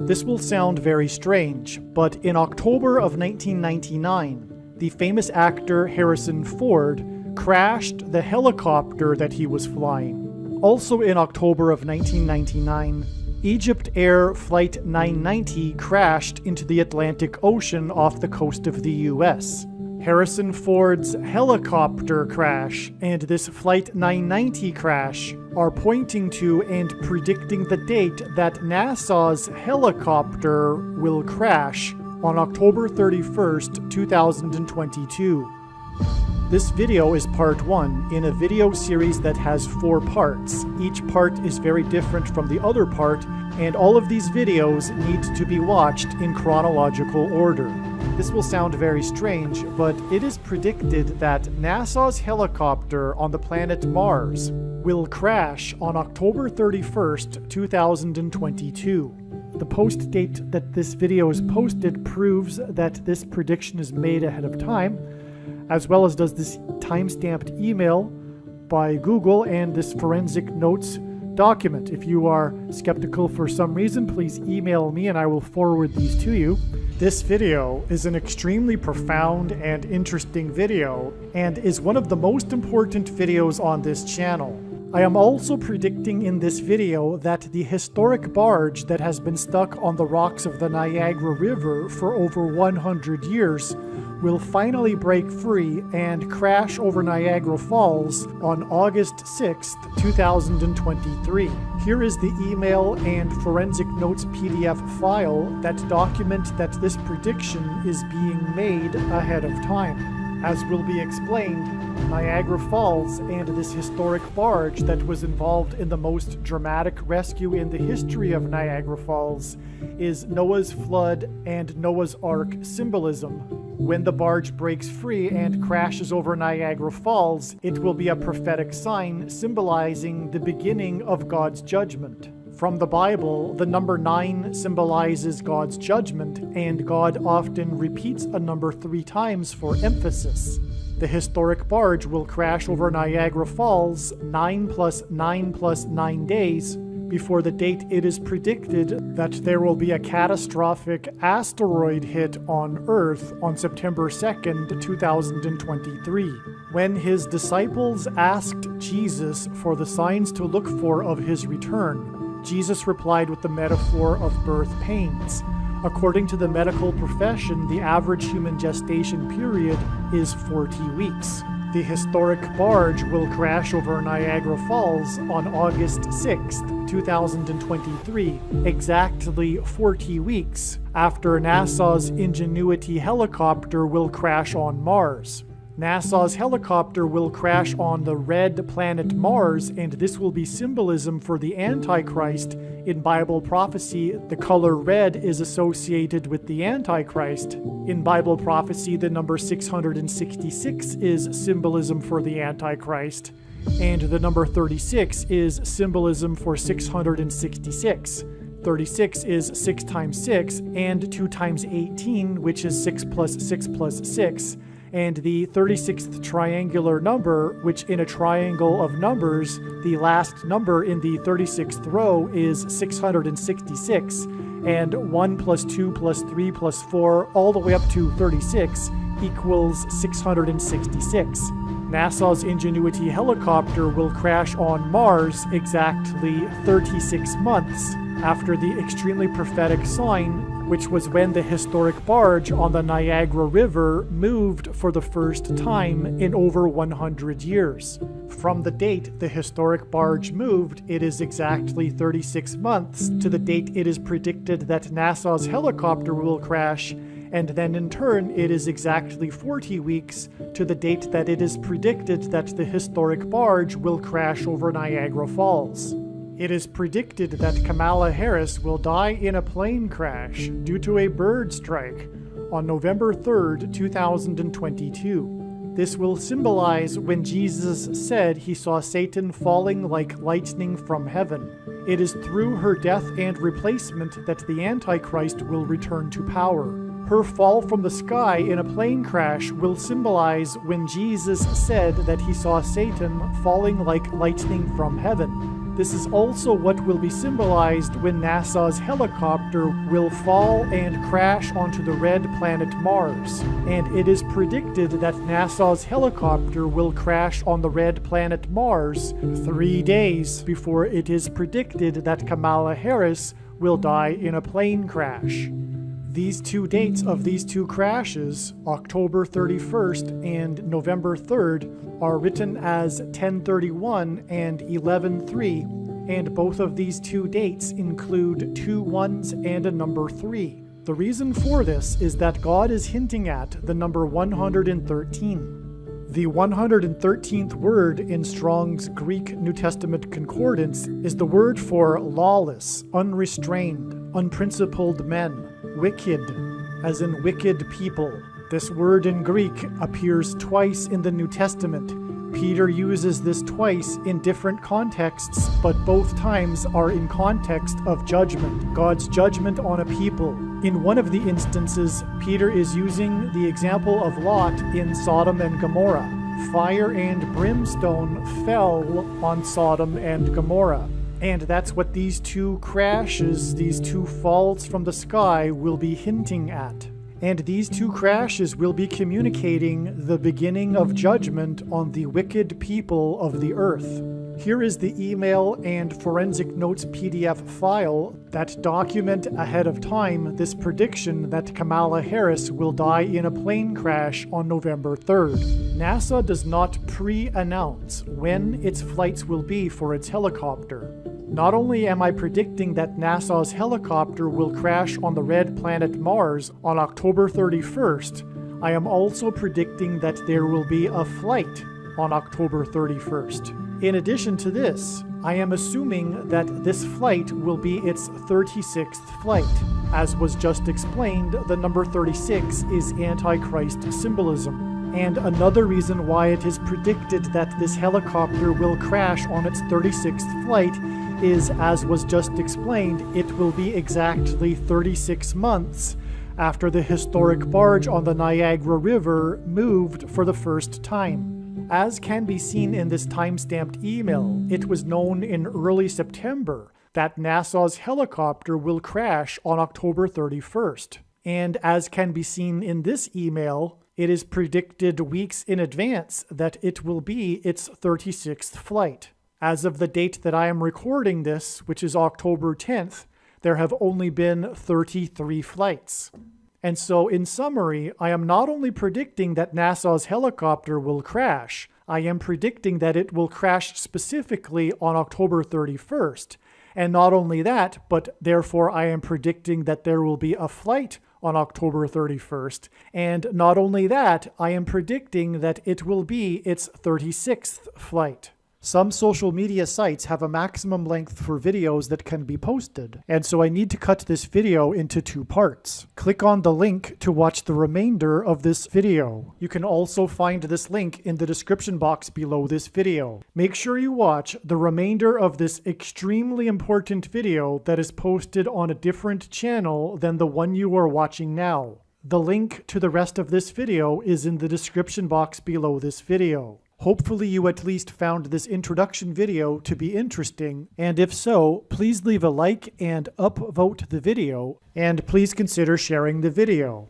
This will sound very strange, but in October of 1999, the famous actor Harrison Ford crashed the helicopter that he was flying. Also in October of 1999, EGYPTAIR Flight 990 crashed into the Atlantic Ocean off the coast of the US. Harrison Ford's helicopter crash and this Flight 990 crash are pointing to and predicting the date that NASA's helicopter will crash on October 31st, 2022. This video is part 1 in a video series that has 4 parts. Each part is very different from the other part, and all of these videos need to be watched in chronological order. This will sound very strange, but it is predicted that NASA's helicopter on the planet Mars will crash on October 31st, 2022. The post date that this video is posted proves that this prediction is made ahead of time, as well as does this time-stamped email by Google and this forensic notes document. If you are skeptical for some reason, please email me and I will forward these to you. This video is an extremely profound and interesting video and is one of the most important videos on this channel. I am also predicting in this video that the historic barge that has been stuck on the rocks of the Niagara River for over 100 years will finally break free and crash over Niagara Falls on August 6th, 2023. Here is the email and forensic notes PDF file that document that this prediction is being made ahead of time. As will be explained, Niagara Falls and this historic barge that was involved in the most dramatic rescue in the history of Niagara Falls is Noah's flood and Noah's Ark symbolism. When the barge breaks free and crashes over Niagara Falls, it will be a prophetic sign symbolizing the beginning of God's judgment. From the Bible, the number 9 symbolizes God's judgment, and God often repeats a number 3 times for emphasis. The historic barge will crash over Niagara Falls 9 plus 9 plus 9 days before the date it is predicted that there will be a catastrophic asteroid hit on Earth on September 2nd, 2023. When his disciples asked Jesus for the signs to look for of his return, Jesus replied with the metaphor of birth pains. According to the medical profession, the average human gestation period is 40 weeks. The historic barge will crash over Niagara Falls on August 6th, 2023, exactly 40 weeks after NASA's Ingenuity helicopter will crash on Mars. NASA's helicopter will crash on the red planet Mars, and this will be symbolism for the Antichrist. In Bible prophecy, the color red is associated with the Antichrist. In Bible prophecy, the number 666 is symbolism for the Antichrist, and the number 36 is symbolism for 666. 36 is 6 times 6, and 2 times 18, which is 6 plus 6 plus 6. And the 36th triangular number, which in a triangle of numbers, the last number in the 36th row is 666, and 1 plus 2 plus 3 plus 4 all the way up to 36 equals 666. NASA's Ingenuity helicopter will crash on Mars exactly 36 months after the extremely prophetic sign, which was when the historic barge on the Niagara River moved for the first time in over 100 years. From the date the historic barge moved, it is exactly 36 months to the date it is predicted that NASA's helicopter will crash, and then in turn it is exactly 40 weeks to the date that it is predicted that the historic barge will crash over Niagara Falls. It is predicted that Kamala Harris will die in a plane crash due to a bird strike on November 3rd, 2022. This will symbolize when Jesus said he saw Satan falling like lightning from heaven. It is through her death and replacement that the Antichrist will return to power. Her fall from the sky in a plane crash will symbolize when Jesus said that he saw Satan falling like lightning from heaven. This is also what will be symbolized when NASA's helicopter will fall and crash onto the red planet Mars. And it is predicted that NASA's helicopter will crash on the red planet Mars 3 days before it is predicted that Kamala Harris will die in a plane crash. These two dates of these two crashes, October 31st and November 3rd, are written as 1031 and 11/3, and both of these two dates include 2 ones and a number 3. The reason for this is that God is hinting at the number 113. The 113th word in Strong's Greek New Testament Concordance is the word for lawless, unrestrained, unprincipled men, wicked, as in wicked people. This word in Greek appears twice in the New Testament. Peter uses this twice in different contexts, but both times are in context of judgment, God's judgment on a people. In one of the instances, Peter is using the example of Lot in Sodom and Gomorrah. Fire and brimstone fell on Sodom and Gomorrah. And that's what these two crashes, these two falls from the sky, will be hinting at. And these two crashes will be communicating the beginning of judgment on the wicked people of the earth. Here is the email and forensic notes PDF file that document ahead of time this prediction that Kamala Harris will die in a plane crash on November 3rd. NASA does not pre-announce when its flights will be for its helicopter. Not only am I predicting that NASA's helicopter will crash on the red planet Mars on October 31st, I am also predicting that there will be a flight on October 31st. In addition to this, I am assuming that this flight will be its 36th flight. As was just explained, the number 36 is Antichrist symbolism. And another reason why it is predicted that this helicopter will crash on its 36th flight is, as was just explained, it will be exactly 36 months after the historic barge on the Niagara River moved for the first time. As can be seen in this time-stamped email, it was known in early September that NASA's helicopter will crash on October 31st. And as can be seen in this email, it is predicted weeks in advance that it will be its 36th flight. As of the date that I am recording this, which is October 10th, there have only been 33 flights. And so, in summary, I am not only predicting that NASA's helicopter will crash, I am predicting that it will crash specifically on October 31st. And not only that, but therefore I am predicting that there will be a flight on October 31st. And not only that, I am predicting that it will be its 36th flight. Some social media sites have a maximum length for videos that can be posted, and so I need to cut this video into 2 parts. Click on the link to watch the remainder of this video. You can also find this link in the description box below this video. Make sure you watch the remainder of this extremely important video that is posted on a different channel than the one you are watching now. The link to the rest of this video is in the description box below this video. Hopefully you at least found this introduction video to be interesting, and if so, please leave a like and upvote the video, and please consider sharing the video.